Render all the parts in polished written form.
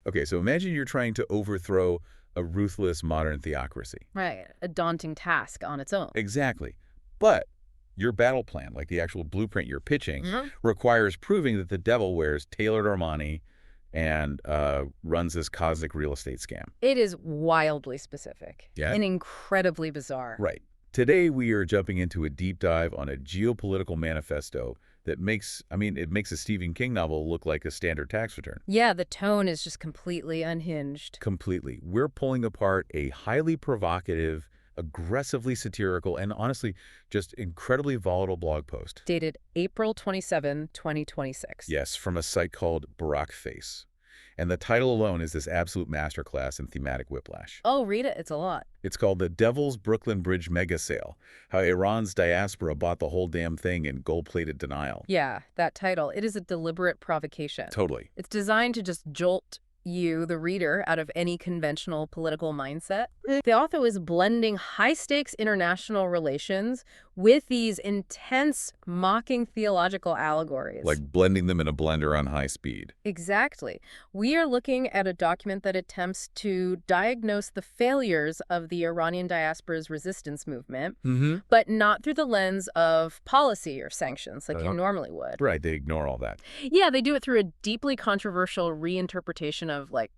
Okay, so imagine you're trying to overthrow a ruthless modern theocracy. Right. A daunting task on its own. Exactly. But your battle plan, like the actual blueprint you're pitching, Mhm. requires proving that the devil wears tailored Armani and runs this cosmic real estate scam. It is wildly specific Yeah? and incredibly bizarre. Right. Today, we are jumping into a deep dive on a geopolitical manifesto that it makes a Stephen King novel look like a standard tax return. Yeah, the tone is just completely unhinged. Completely. We're pulling apart a highly provocative, aggressively satirical, and honestly, just incredibly volatile blog post. Dated April 27, 2026. Yes, from a site called Barack Face. And the title alone is this absolute masterclass in thematic whiplash. Oh, read it. It's a lot. It's called The Devil's Brooklyn Bridge Mega Sale, How Iran's Diaspora Bought the Whole Damn Thing in Gold-Plated Denial. Yeah, that title. It is a deliberate provocation. Totally. It's designed to just jolt you, the reader, out of any conventional political mindset. The author is blending high-stakes international relations with these intense, mocking theological allegories. Like blending them in a blender on high speed. Exactly. We are looking at a document that attempts to diagnose the failures of the Iranian diaspora's resistance movement, but not through the lens of policy or sanctions like you normally would. Right, they ignore all that. Yeah, they do it through a deeply controversial reinterpretation of, like,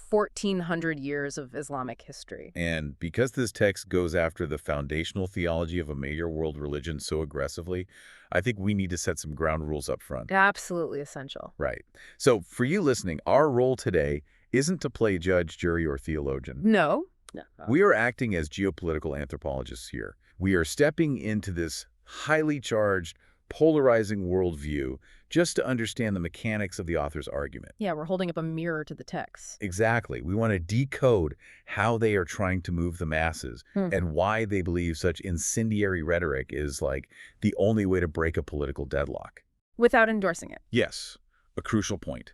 1,400 years of Islamic history. And because this text goes after the foundational theology of a major world religion so aggressively, I think we need to set some ground rules up front. Absolutely essential. Right. So for you listening, our role today isn't to play judge, jury, or theologian. No. No. We are acting as geopolitical anthropologists here. We are stepping into this highly charged, polarizing worldview just to understand the mechanics of the author's argument. Yeah, we're holding up a mirror to the text. Exactly. We want to decode how they are trying to move the masses and why they believe such incendiary rhetoric is like the only way to break a political deadlock. Without endorsing it. Yes, a crucial point.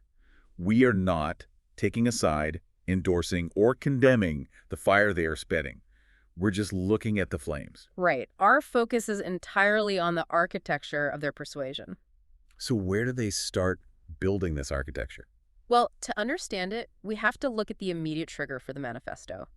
We are not taking a side, endorsing, or condemning the fire they are spitting. We're just looking at the flames. Right. Our focus is entirely on the architecture of their persuasion. So where do they start building this architecture? Well, to understand it, we have to look at the immediate trigger for the manifesto.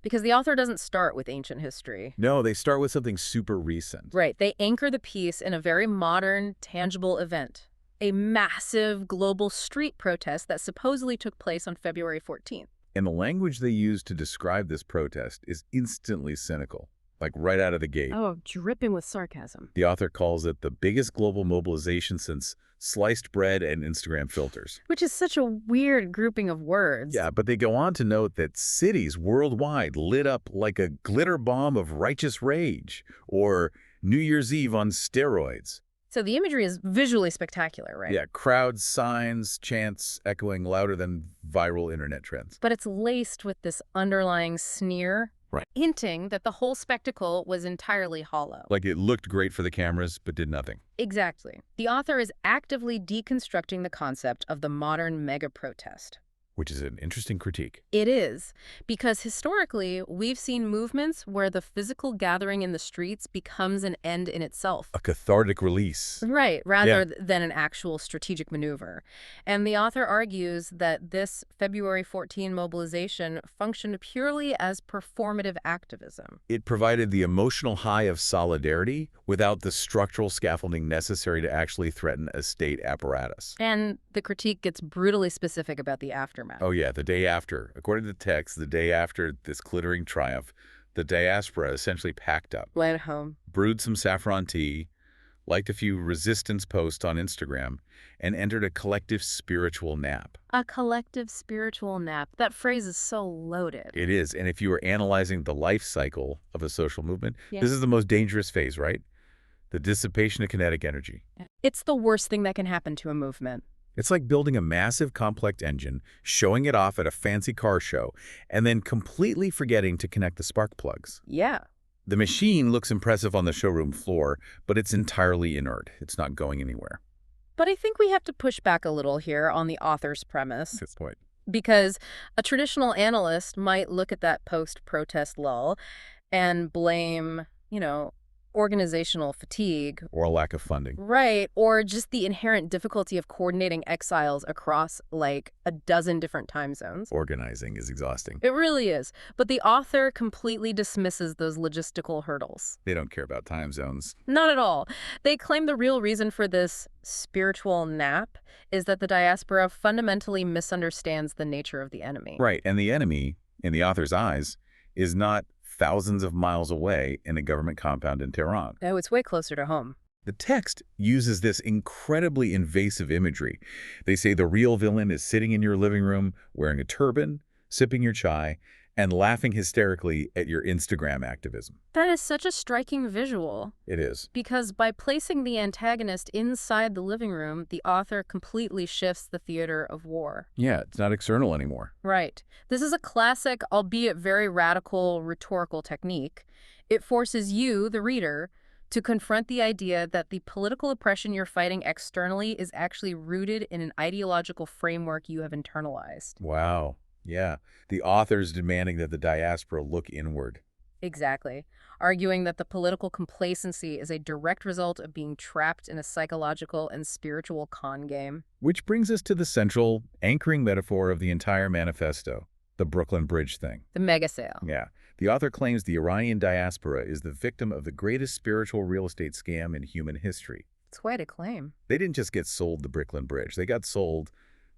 Because the author doesn't start with ancient history. No, they start with something super recent. Right. They anchor the piece in a very modern, tangible event. A massive global street protest that supposedly took place on February 14th. And the language they use to describe this protest is instantly cynical, like right out of the gate. Oh, dripping with sarcasm. The author calls it the biggest global mobilization since sliced bread and Instagram filters. Which is such a weird grouping of words. Yeah, but they go on to note that cities worldwide lit up like a glitter bomb of righteous rage, or New Year's Eve on steroids. So the imagery is visually spectacular, right? Yeah, crowds, signs, chants echoing louder than viral internet trends. But it's laced with this underlying sneer, Right. hinting that the whole spectacle was entirely hollow. Like it looked great for the cameras, but did nothing. Exactly. The author is actively deconstructing the concept of the modern mega-protest. Which is an interesting critique. It is, because historically, we've seen movements where the physical gathering in the streets becomes an end in itself. A cathartic release. Right, rather than an actual strategic maneuver. And the author argues that this February 14 mobilization functioned purely as performative activism. It provided the emotional high of solidarity without the structural scaffolding necessary to actually threaten a state apparatus. And the critique gets brutally specific about the aftermath. Oh yeah, the day after. According to the text, the day after this glittering triumph, the diaspora essentially packed up, Went home. brewed some saffron tea, liked a few resistance posts on Instagram, and entered a collective spiritual nap. A collective spiritual nap. That phrase is so loaded. It is, and if you were analyzing the life cycle of a social movement, Yeah. this is the most dangerous phase, right? The dissipation of kinetic energy. It's the worst thing that can happen to a movement. It's like building a massive complex engine, showing it off at a fancy car show, and then completely forgetting to connect the spark plugs. Yeah. The machine looks impressive on the showroom floor, but it's entirely inert. It's not going anywhere. But I think we have to push back a little here on the author's premise. Good point. Because a traditional analyst might look at that post-protest lull and blame, organizational fatigue. Or a lack of funding. Right, or just the inherent difficulty of coordinating exiles across, like, a dozen different time zones. Organizing is exhausting. It really is. But the author completely dismisses those logistical hurdles. They don't care about time zones. Not at all. They claim the real reason for this spiritual nap is that the diaspora fundamentally misunderstands the nature of the enemy. Right, and the enemy, in the author's eyes, is not thousands of miles away in a government compound in Tehran. Oh, it's way closer to home. The text uses this incredibly invasive imagery. They say the real villain is sitting in your living room wearing a turban, sipping your chai, and laughing hysterically at your Instagram activism. That is such a striking visual. It is. Because by placing the antagonist inside the living room, the author completely shifts the theater of war. Yeah, it's not external anymore. Right. This is a classic, albeit very radical, rhetorical technique. It forces you, the reader, to confront the idea that the political oppression you're fighting externally is actually rooted in an ideological framework you have internalized. Wow. Yeah. The author's demanding that the diaspora look inward. Exactly. Arguing that the political complacency is a direct result of being trapped in a psychological and spiritual con game. Which brings us to the central, anchoring metaphor of the entire manifesto, the Brooklyn Bridge thing. The mega sale. Yeah. The author claims the Iranian diaspora is the victim of the greatest spiritual real estate scam in human history. It's quite a claim. They didn't just get sold the Brooklyn Bridge. They got sold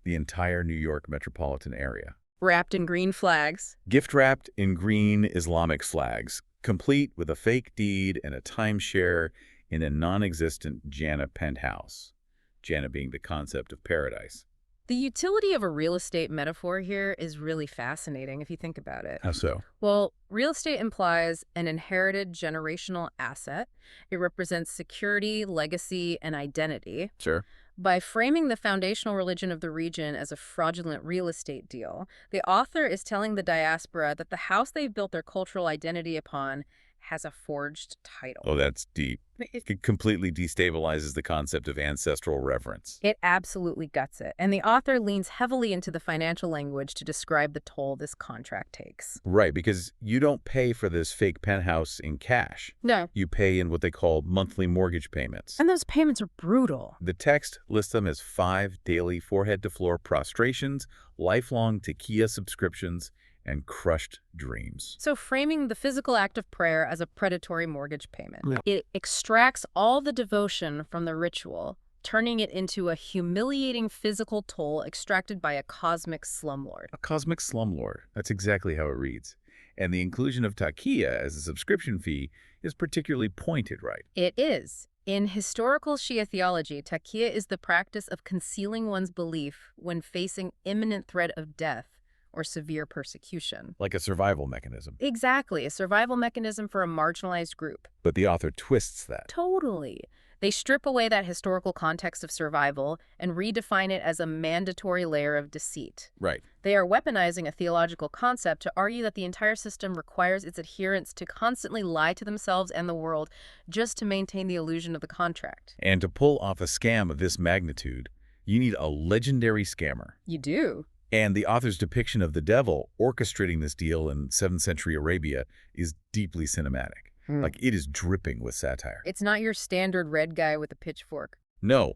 the entire New York metropolitan area. Wrapped in green flags. Gift-wrapped in green Islamic flags, complete with a fake deed and a timeshare in a non-existent Jannah penthouse. Jannah being the concept of paradise. The utility of a real estate metaphor here is really fascinating if you think about it. How so? Well, real estate implies an inherited generational asset. It represents security, legacy, and identity. Sure. By framing the foundational religion of the region as a fraudulent real estate deal, the author is telling the diaspora that the house they've built their cultural identity upon has a forged title. Oh, that's deep. It completely destabilizes the concept of ancestral reverence. It absolutely guts it. And the author leans heavily into the financial language to describe the toll this contract takes. Right, because you don't pay for this fake penthouse in cash. No. You pay in what they call monthly mortgage payments. And those payments are brutal. The text lists them as 5 daily forehead-to-floor prostrations, lifelong tequila subscriptions, and crushed dreams. So framing the physical act of prayer as a predatory mortgage payment, it extracts all the devotion from the ritual, turning it into a humiliating physical toll extracted by a cosmic slumlord. A cosmic slumlord. That's exactly how it reads. And the inclusion of taqiyya as a subscription fee is particularly pointed, right? It is. In historical Shia theology, taqiyya is the practice of concealing one's belief when facing imminent threat of death or severe persecution. Like a survival mechanism. Exactly, a survival mechanism for a marginalized group. But the author twists that. Totally. They strip away that historical context of survival and redefine it as a mandatory layer of deceit. Right. They are weaponizing a theological concept to argue that the entire system requires its adherents to constantly lie to themselves and the world just to maintain the illusion of the contract. And to pull off a scam of this magnitude, you need a legendary scammer. You do. And the author's depiction of the devil orchestrating this deal in 7th century Arabia is deeply cinematic. Like, it is dripping with satire. It's not your standard red guy with a pitchfork. No,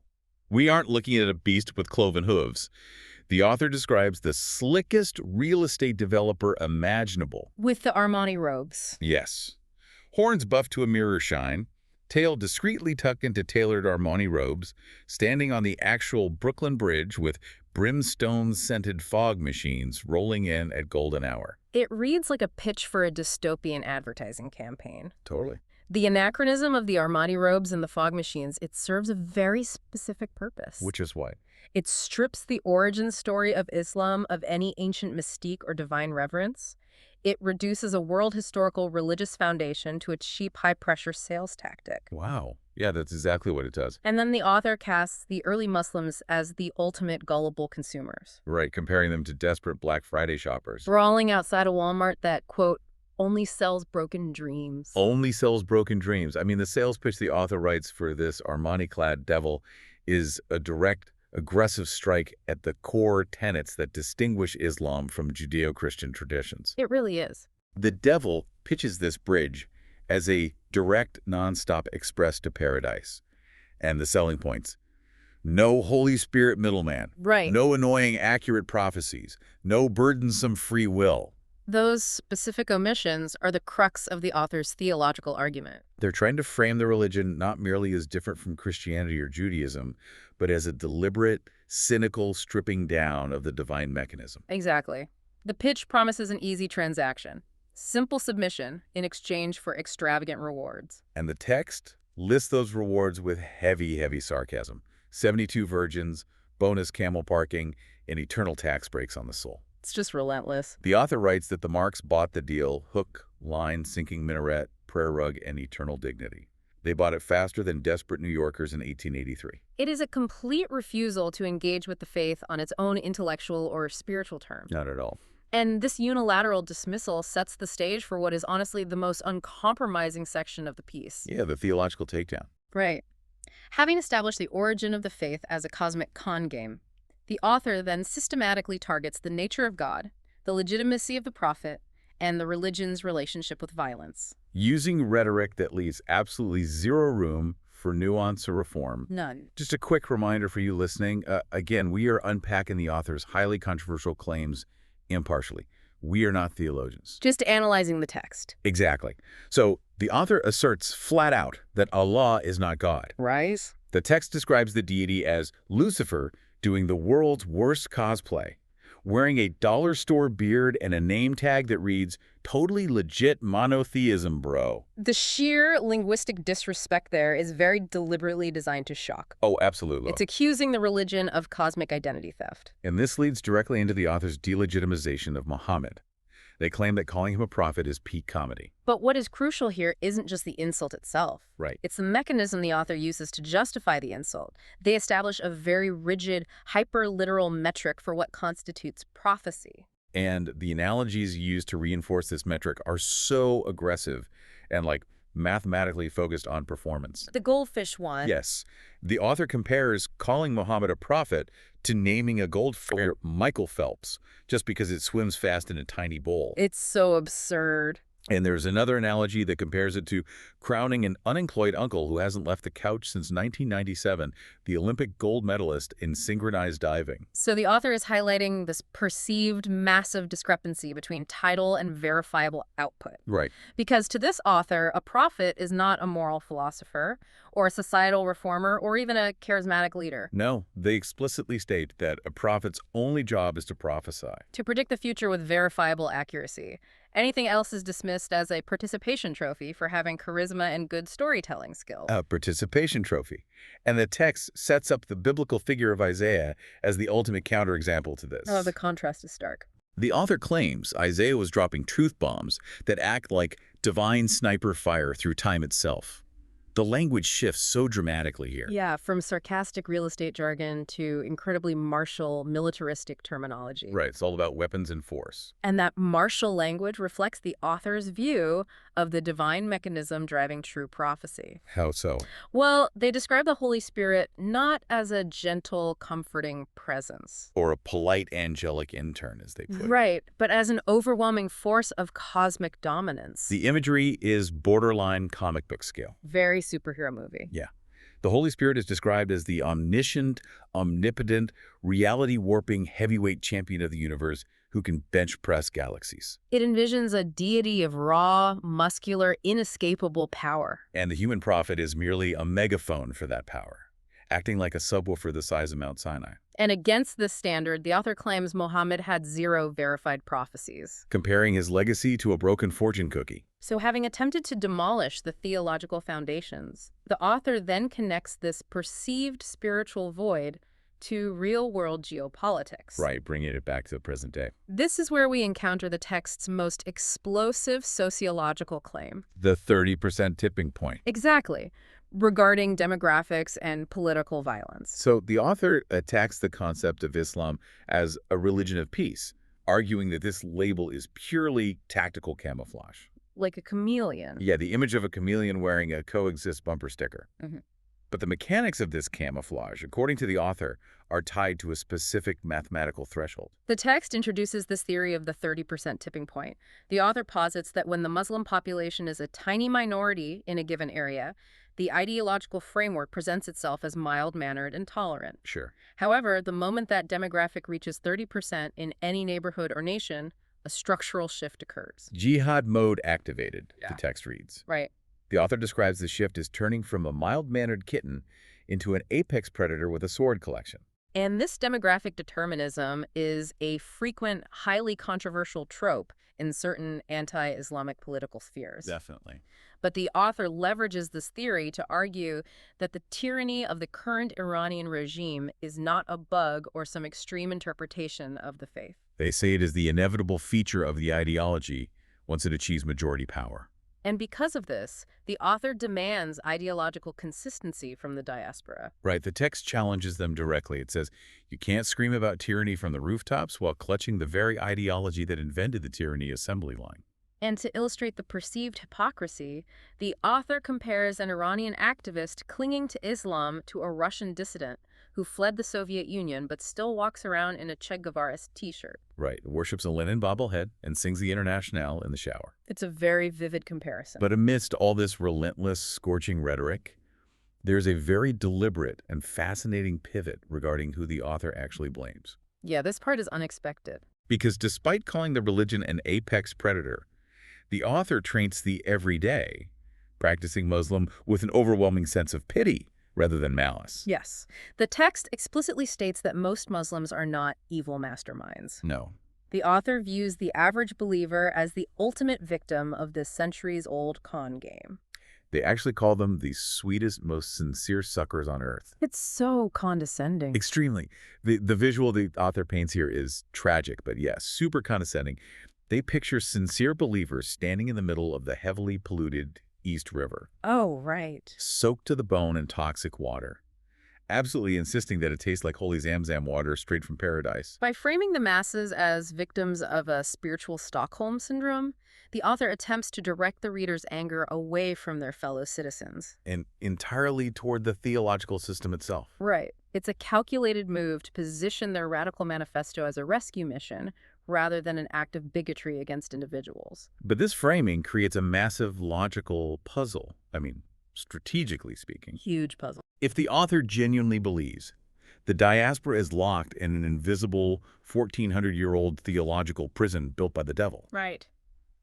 we aren't looking at a beast with cloven hooves. The author describes the slickest real estate developer imaginable. With the Armani robes. Yes. Horns buffed to a mirror shine, tail discreetly tucked into tailored Armani robes, standing on the actual Brooklyn Bridge with brimstone-scented fog machines rolling in at golden hour. It reads like a pitch for a dystopian advertising campaign. Totally. The anachronism of the Armani robes and the fog machines, it serves a very specific purpose. Which is what? It strips the origin story of Islam of any ancient mystique or divine reverence. It reduces a world historical religious foundation to a cheap, high-pressure sales tactic. Wow. Yeah, that's exactly what it does. And then the author casts the early Muslims as the ultimate gullible consumers. Right, comparing them to desperate Black Friday shoppers. Brawling outside a Walmart that, quote, only sells broken dreams. Only sells broken dreams. I mean, the sales pitch the author writes for this Armani-clad devil is a direct, aggressive strike at the core tenets that distinguish Islam from Judeo-Christian traditions. It really is. The devil pitches this bridge as a direct, nonstop express to paradise. And the selling points: no Holy Spirit middleman, Right. no annoying accurate prophecies, no burdensome free will. Those specific omissions are the crux of the author's theological argument. They're trying to frame the religion not merely as different from Christianity or Judaism, but as a deliberate, cynical stripping down of the divine mechanism. Exactly. The pitch promises an easy transaction. Simple submission in exchange for extravagant rewards. And the text lists those rewards with heavy, heavy sarcasm. 72 virgins, bonus camel parking, and eternal tax breaks on the soul. It's just relentless. The author writes that the Marks bought the deal: hook, line, sinking minaret, prayer rug, and eternal dignity. They bought it faster than desperate New Yorkers in 1883. It is a complete refusal to engage with the faith on its own intellectual or spiritual terms. Not at all. And this unilateral dismissal sets the stage for what is honestly the most uncompromising section of the piece. Yeah, the theological takedown. Right. Having established the origin of the faith as a cosmic con game, the author then systematically targets the nature of God, the legitimacy of the prophet, and the religion's relationship with violence. Using rhetoric that leaves absolutely zero room for nuance or reform. None. Just a quick reminder for you listening. Again, we are unpacking the author's highly controversial claims impartially. We are not theologians. Just analyzing the text. Exactly. So the author asserts flat out that Allah is not God. Right? The text describes the deity as Lucifer doing the world's worst cosplay, wearing a dollar store beard and a name tag that reads, "Totally legit monotheism, bro." The sheer linguistic disrespect there is very deliberately designed to shock. Oh, absolutely. It's accusing the religion of cosmic identity theft. And this leads directly into the author's delegitimization of Muhammad. They claim that calling him a prophet is peak comedy. But what is crucial here isn't just the insult itself. Right. It's the mechanism the author uses to justify the insult. They establish a very rigid, hyper-literal metric for what constitutes prophecy. And the analogies used to reinforce this metric are so aggressive and mathematically focused on performance. The goldfish one. Yes. The author compares calling Muhammad a prophet to naming a goldfish Michael Phelps just because it swims fast in a tiny bowl. It's so absurd. And there's another analogy that compares it to crowning an unemployed uncle who hasn't left the couch since 1997, the Olympic gold medalist in synchronized diving. So the author is highlighting this perceived massive discrepancy between title and verifiable output. Right. Because to this author, a prophet is not a moral philosopher or a societal reformer or even a charismatic leader. No, they explicitly state that a prophet's only job is to prophesy. To predict the future with verifiable accuracy. Anything else is dismissed as a participation trophy for having charisma and good storytelling skills. A participation trophy. And the text sets up the biblical figure of Isaiah as the ultimate counterexample to this. Oh, the contrast is stark. The author claims Isaiah was dropping truth bombs that act like divine sniper fire through time itself. The language shifts so dramatically here. Yeah, from sarcastic real estate jargon to incredibly martial, militaristic terminology. Right, it's all about weapons and force. And that martial language reflects the author's view of the divine mechanism driving true prophecy. How so? Well, they describe the Holy Spirit not as a gentle, comforting presence. Or a polite angelic intern, as they put it. Right, but as an overwhelming force of cosmic dominance. The imagery is borderline comic book scale. Very superhero movie. Yeah. The Holy Spirit is described as the omniscient, omnipotent, reality-warping heavyweight champion of the universe who can bench press galaxies. It envisions a deity of raw, muscular, inescapable power. And the human prophet is merely a megaphone for that power, acting like a subwoofer the size of Mount Sinai. And against this standard, the author claims Muhammad had 0 verified prophecies. Comparing his legacy to a broken fortune cookie. So having attempted to demolish the theological foundations, the author then connects this perceived spiritual void to real-world geopolitics. Right, bringing it back to the present day. This is where we encounter the text's most explosive sociological claim. The 30% tipping point. Exactly. Regarding demographics and political violence. So the author attacks the concept of Islam as a religion of peace, arguing that this label is purely tactical camouflage. Like a chameleon. Yeah, the image of a chameleon wearing a coexist bumper sticker. But the mechanics of this camouflage, according to the author, are tied to a specific mathematical threshold. The text introduces this theory of the 30% tipping point. The author posits that when the Muslim population is a tiny minority in a given area, the ideological framework presents itself as mild-mannered and tolerant. Sure. However, the moment that demographic reaches 30% in any neighborhood or nation, a structural shift occurs. Jihad mode activated, Yeah. the text reads. Right. The author describes the shift as turning from a mild-mannered kitten into an apex predator with a sword collection. And this demographic determinism is a frequent, highly controversial trope in certain anti-Islamic political spheres. Definitely. But the author leverages this theory to argue that the tyranny of the current Iranian regime is not a bug or some extreme interpretation of the faith. They say it is the inevitable feature of the ideology once it achieves majority power. And because of this, the author demands ideological consistency from the diaspora. Right, the text challenges them directly. It says, you can't scream about tyranny from the rooftops while clutching the very ideology that invented the tyranny assembly line. And to illustrate the perceived hypocrisy, the author compares an Iranian activist clinging to Islam to a Russian dissident who fled the Soviet Union but still walks around in a Che Guevara t-shirt. Right, worships a linen bobblehead and sings the Internationale in the shower. It's a very vivid comparison. But amidst all this relentless, scorching rhetoric, there's a very deliberate and fascinating pivot regarding who the author actually blames. Yeah, this part is unexpected. Because despite calling the religion an apex predator, the author treats the everyday, practicing Muslim with an overwhelming sense of pity rather than malice. Yes. The text explicitly states that most Muslims are not evil masterminds. No. The author views the average believer as the ultimate victim of this centuries-old con game. They actually call them the sweetest, most sincere suckers on earth. It's so condescending. Extremely. The visual the author paints here is tragic, but yes, super condescending. They picture sincere believers standing in the middle of the heavily polluted East River. Oh, right. Soaked to the bone in toxic water. Absolutely insisting that it tastes like holy Zamzam water straight from paradise. By framing the masses as victims of a spiritual Stockholm syndrome, the author attempts to direct the reader's anger away from their fellow citizens. And entirely toward the theological system itself. Right. It's a calculated move to position their radical manifesto as a rescue mission rather than an act of bigotry against individuals. But this framing creates a massive logical puzzle. Strategically speaking. Huge puzzle. If the author genuinely believes the diaspora is locked in an invisible 1,400-year-old theological prison built by the devil, Right.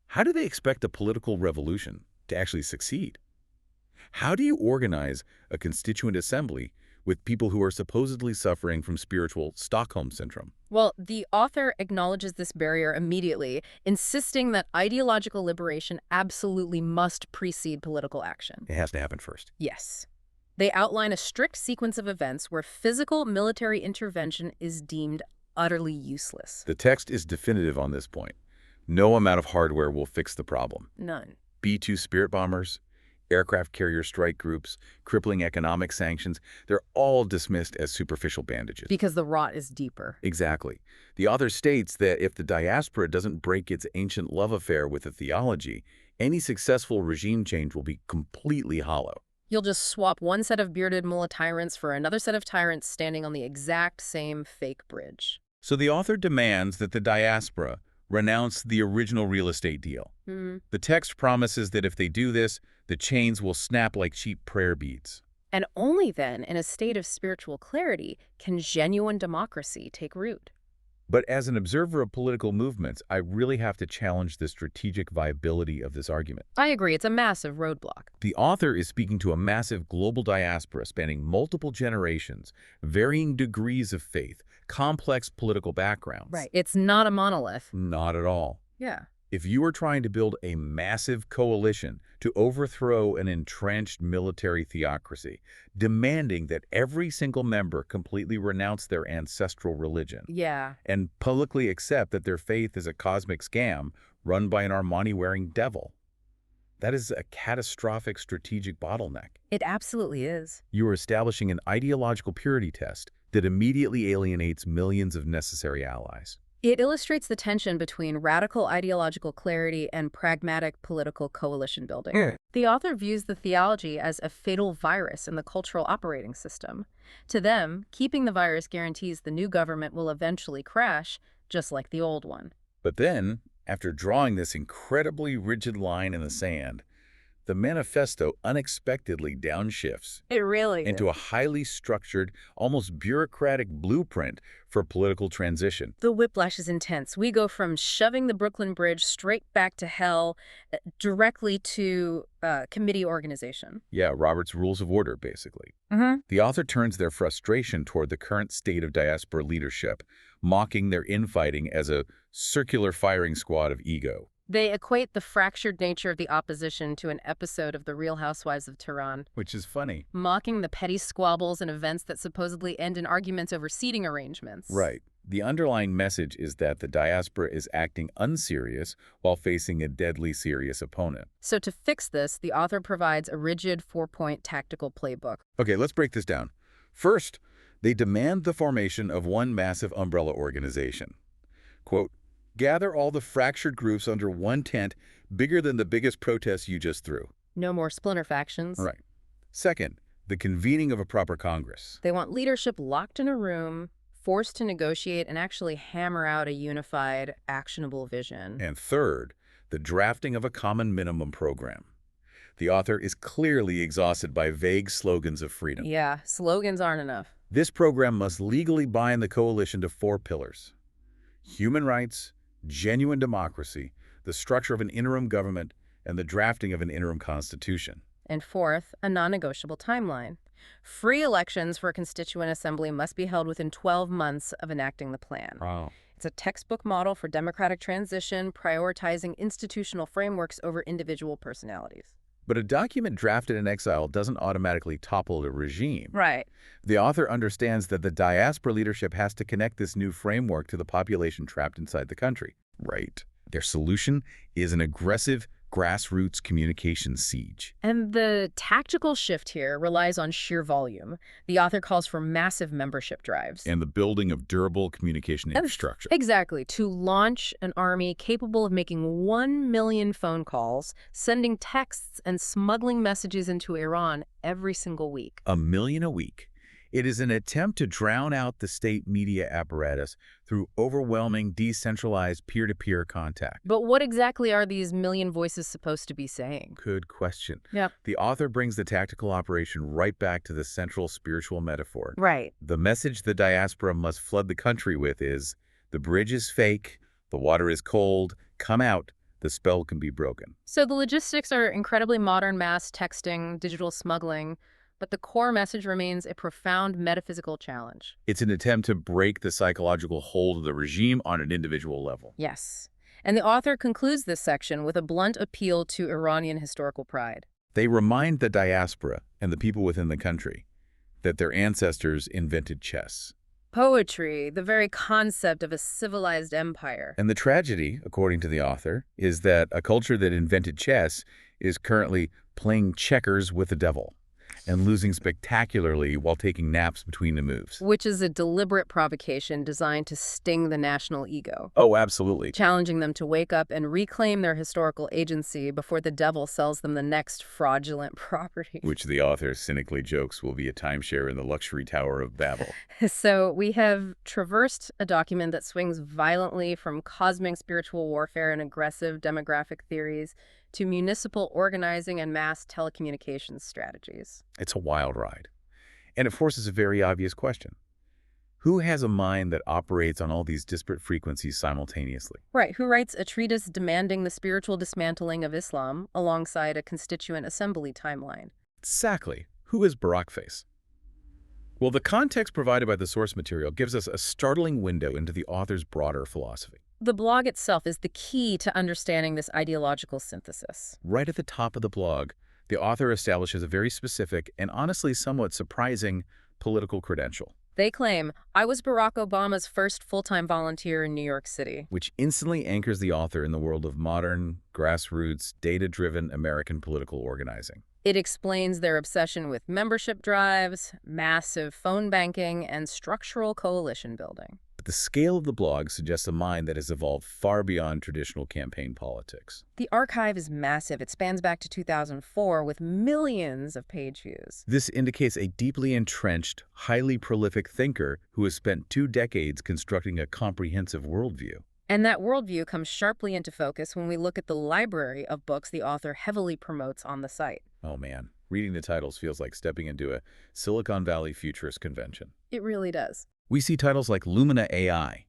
how do they expect a political revolution to actually succeed? How do you organize a constituent assembly with people who are supposedly suffering from spiritual Stockholm syndrome? Well, the author acknowledges this barrier immediately, insisting that ideological liberation absolutely must precede political action. It has to happen first. Yes. They outline a strict sequence of events where physical military intervention is deemed utterly useless. The text is definitive on this point. No amount of hardware will fix the problem. None. B-2 Spirit bombers, aircraft carrier strike groups, crippling economic sanctions, they're all dismissed as superficial bandages. Because the rot is deeper. Exactly. The author states that if the diaspora doesn't break its ancient love affair with the theology, any successful regime change will be completely hollow. You'll just swap one set of bearded mullah tyrants for another set of tyrants standing on the exact same fake bridge. So the author demands that the diaspora renounce the original real estate deal. The text promises that if they do this, the chains will snap like cheap prayer beads. And only then, in a state of spiritual clarity, can genuine democracy take root. But as an observer of political movements, I really have to challenge the strategic viability of this argument. I agree, it's a massive roadblock. The author is speaking to a massive global diaspora spanning multiple generations, varying degrees of faith, complex political backgrounds. Right. It's not a monolith. Not at all. Yeah. If you are trying to build a massive coalition to overthrow an entrenched military theocracy, demanding that every single member completely renounce their ancestral religion, Yeah. and publicly accept that their faith is a cosmic scam run by an Armani-wearing devil, that is a catastrophic strategic bottleneck. It absolutely is. You are establishing an ideological purity test that immediately alienates millions of necessary allies. It illustrates the tension between radical ideological clarity and pragmatic political coalition building. The author views the theology as a fatal virus in the cultural operating system. To them, keeping the virus guarantees the new government will eventually crash, just like the old one. But then, after drawing this incredibly rigid line in the sand, the manifesto unexpectedly downshifts It really into a highly structured, almost bureaucratic blueprint for political transition. The whiplash is intense. We go from shoving the Brooklyn Bridge straight back to hell directly to committee organization. Yeah, Robert's Rules of Order, basically. The author turns their frustration toward the current state of diaspora leadership, mocking their infighting as a circular firing squad of ego. They equate the fractured nature of the opposition to an episode of The Real Housewives of Tehran, Which is funny. mocking the petty squabbles and events that supposedly end in arguments over seating arrangements. Right. The underlying message is that the diaspora is acting unserious while facing a deadly serious opponent. So to fix this, the author provides a rigid 4-point tactical playbook. Okay, let's break this down. First, they demand the formation of one massive umbrella organization. Quote, gather all the fractured groups under one tent bigger than the biggest protest you just threw. No more splinter factions. Right. Second, the convening of a proper Congress. They want leadership locked in a room, forced to negotiate and actually hammer out a unified, actionable vision. And third, the drafting of a common minimum program. The author is clearly exhausted by vague slogans of freedom. Yeah, slogans aren't enough. This program must legally bind the coalition to 4 pillars: human rights, genuine democracy, the structure of an interim government, and the drafting of an interim constitution. And fourth, a non-negotiable timeline. Free elections for a constituent assembly must be held within 12 months of enacting the plan. Wow. It's a textbook model for democratic transition, prioritizing institutional frameworks over individual personalities. But a document drafted in exile doesn't automatically topple a regime. Right. The author understands that the diaspora leadership has to connect this new framework to the population trapped inside the country. Right. Their solution is an aggressive grassroots communication siege. And the tactical shift here relies on sheer volume. The author calls for massive membership drives. And the building of durable communication infrastructure. Exactly. To launch an army capable of making 1 million phone calls, sending texts, and smuggling messages into Iran every single week. 1 million a week. It is an attempt to drown out the state media apparatus through overwhelming, decentralized peer-to-peer contact. But what exactly are these million voices supposed to be saying? Good question. Yeah. The author brings the tactical operation right back to the central spiritual metaphor. Right. The message the diaspora must flood the country with is, the bridge is fake, the water is cold, come out, the spell can be broken. So the logistics are incredibly modern: mass texting, digital smuggling. But the core message remains a profound metaphysical challenge. It's an attempt to break the psychological hold of the regime on an individual level. Yes. And the author concludes this section with a blunt appeal to Iranian historical pride. They remind the diaspora and the people within the country that their ancestors invented chess. Poetry, the very concept of a civilized empire. And the tragedy, according to the author, is that a culture that invented chess is currently playing checkers with the devil and losing spectacularly while taking naps between the moves. Which is a deliberate provocation designed to sting the national ego. Oh, absolutely. Challenging them to wake up and reclaim their historical agency before the devil sells them the next fraudulent property. Which the author cynically jokes will be a timeshare in the luxury Tower of Babel. So we have traversed a document that swings violently from cosmic spiritual warfare and aggressive demographic theories to municipal organizing and mass telecommunications strategies. It's a wild ride. And it forces a very obvious question. Who has a mind that operates on all these disparate frequencies simultaneously? Right. Who writes a treatise demanding the spiritual dismantling of Islam alongside a constituent assembly timeline? Exactly. Who is Barackface? Well, the context provided by the source material gives us a startling window into the author's broader philosophy. The blog itself is the key to understanding this ideological synthesis. Right at the top of the blog, the author establishes a very specific and honestly somewhat surprising political credential. They claim, I was Barack Obama's first full-time volunteer in New York City. Which instantly anchors the author in the world of modern, grassroots, data-driven American political organizing. It explains their obsession with membership drives, massive phone banking, and structural coalition building. But the scale of the blog suggests a mind that has evolved far beyond traditional campaign politics. The archive is massive. It spans back to 2004 with millions of page views. This indicates a deeply entrenched, highly prolific thinker who has spent 2 decades constructing a comprehensive worldview. And that worldview comes sharply into focus when we look at the library of books the author heavily promotes on the site. Oh man, reading the titles feels like stepping into a Silicon Valley futurist convention. It really does. We see titles like Lumina AI,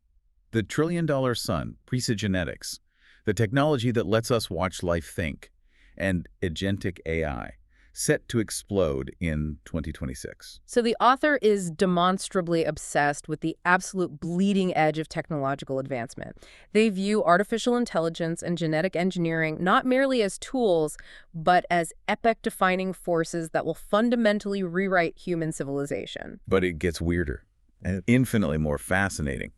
The Trillion-Dollar Sun, Precygenetics, the technology that lets us watch life think, and agentic AI, set to explode in 2026. So the author is demonstrably obsessed with the absolute bleeding edge of technological advancement. They view artificial intelligence and genetic engineering not merely as tools, but as epoch-defining forces that will fundamentally rewrite human civilization. But it gets weirder and infinitely more fascinating.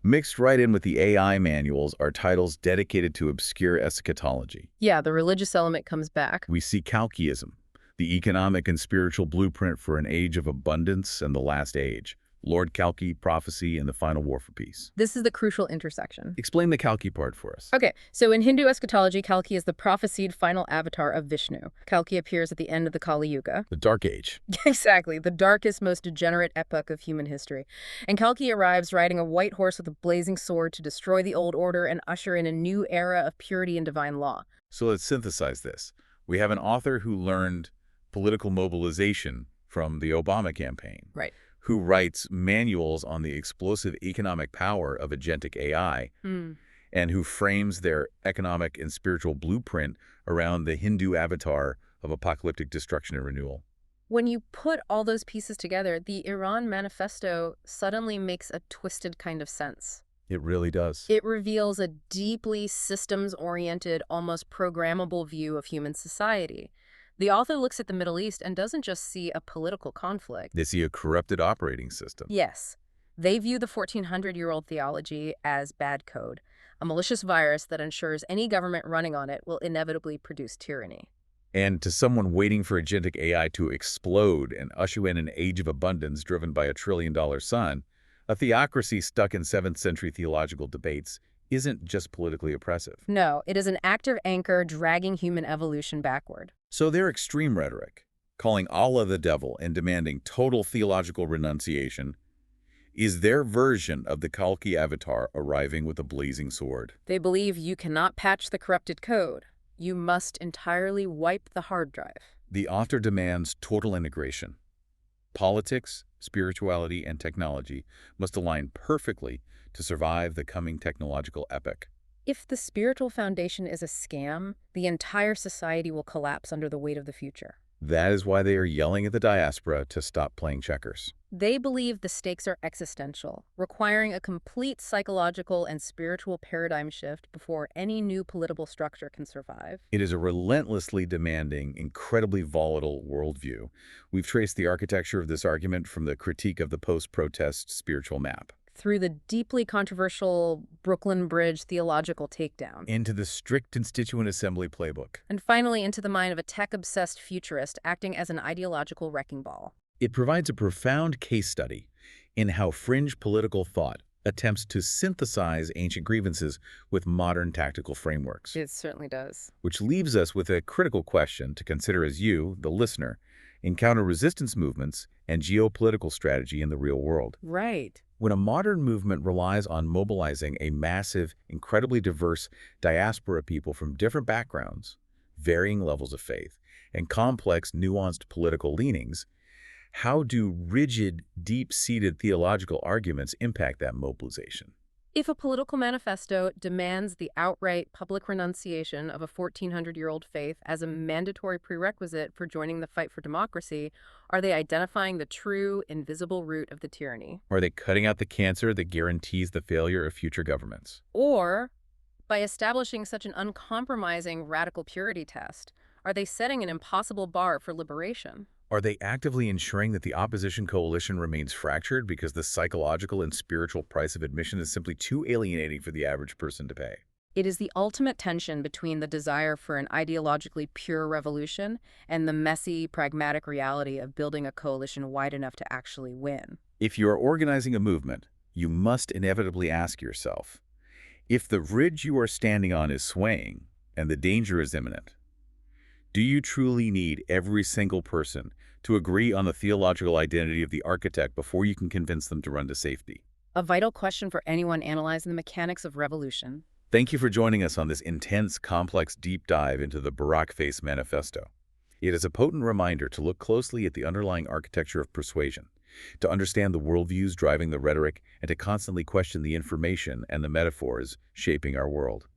Mixed right in with the AI manuals are titles dedicated to obscure eschatology. Yeah, the religious element comes back. We see Kalkiism, the economic and spiritual blueprint for an age of abundance and the last age. Lord Kalki, prophecy, and the final war for peace. This is the crucial intersection. Explain the Kalki part for us. Okay, so in Hindu eschatology, Kalki is the prophesied final avatar of Vishnu. Kalki appears at the end of the Kali Yuga. The Dark Age. Exactly, the darkest, most degenerate epoch of human history. And Kalki arrives riding a white horse with a blazing sword to destroy the old order and usher in a new era of purity and divine law. So let's synthesize this. We have an author who learned political mobilization from the Obama campaign. Right. Who writes manuals on the explosive economic power of agentic AI, and who frames their economic and spiritual blueprint around the Hindu avatar of apocalyptic destruction and renewal. When you put all those pieces together, the Iran Manifesto suddenly makes a twisted kind of sense. It really does. It reveals a deeply systems-oriented, almost programmable view of human society. The author looks at the Middle East and doesn't just see a political conflict. They see a corrupted operating system. Yes. They view the 1400-year-old theology as bad code, a malicious virus that ensures any government running on it will inevitably produce tyranny. And to someone waiting for agentic AI to explode and usher in an age of abundance driven by a trillion-dollar sun, a theocracy stuck in 7th century theological debates isn't just politically oppressive. No, it is an active anchor dragging human evolution backward. So their extreme rhetoric, calling Allah the devil and demanding total theological renunciation, is their version of the Kalki avatar arriving with a blazing sword. They believe you cannot patch the corrupted code. You must entirely wipe the hard drive. The author demands total integration. Politics, spirituality, and technology must align perfectly to survive the coming technological epoch. If the spiritual foundation is a scam, the entire society will collapse under the weight of the future. That is why they are yelling at the diaspora to stop playing checkers. They believe the stakes are existential, requiring a complete psychological and spiritual paradigm shift before any new political structure can survive. It is a relentlessly demanding, incredibly volatile worldview. We've traced the architecture of this argument from the critique of the post-protest spiritual map, through the deeply controversial Brooklyn Bridge theological takedown, into the strict constituent assembly playbook, and finally into the mind of a tech-obsessed futurist acting as an ideological wrecking ball. It provides a profound case study in how fringe political thought attempts to synthesize ancient grievances with modern tactical frameworks. It certainly does. Which leaves us with a critical question to consider as you, the listener, encounter resistance movements and geopolitical strategy in the real world. Right. When a modern movement relies on mobilizing a massive, incredibly diverse diaspora of people from different backgrounds, varying levels of faith, and complex, nuanced political leanings, how do rigid, deep-seated theological arguments impact that mobilization? If a political manifesto demands the outright public renunciation of a 1400-year-old faith as a mandatory prerequisite for joining the fight for democracy, are they identifying the true, invisible root of the tyranny? Are they cutting out the cancer that guarantees the failure of future governments? Or, by establishing such an uncompromising radical purity test, are they setting an impossible bar for liberation? Are they actively ensuring that the opposition coalition remains fractured because the psychological and spiritual price of admission is simply too alienating for the average person to pay? It is the ultimate tension between the desire for an ideologically pure revolution and the messy, pragmatic reality of building a coalition wide enough to actually win. If you are organizing a movement, you must inevitably ask yourself, if the ridge you are standing on is swaying and the danger is imminent, do you truly need every single person to agree on the theological identity of the architect before you can convince them to run to safety? A vital question for anyone analyzing the mechanics of revolution. Thank you for joining us on this intense, complex deep dive into the Barak Face Manifesto. It is a potent reminder to look closely at the underlying architecture of persuasion, to understand the worldviews driving the rhetoric, and to constantly question the information and the metaphors shaping our world.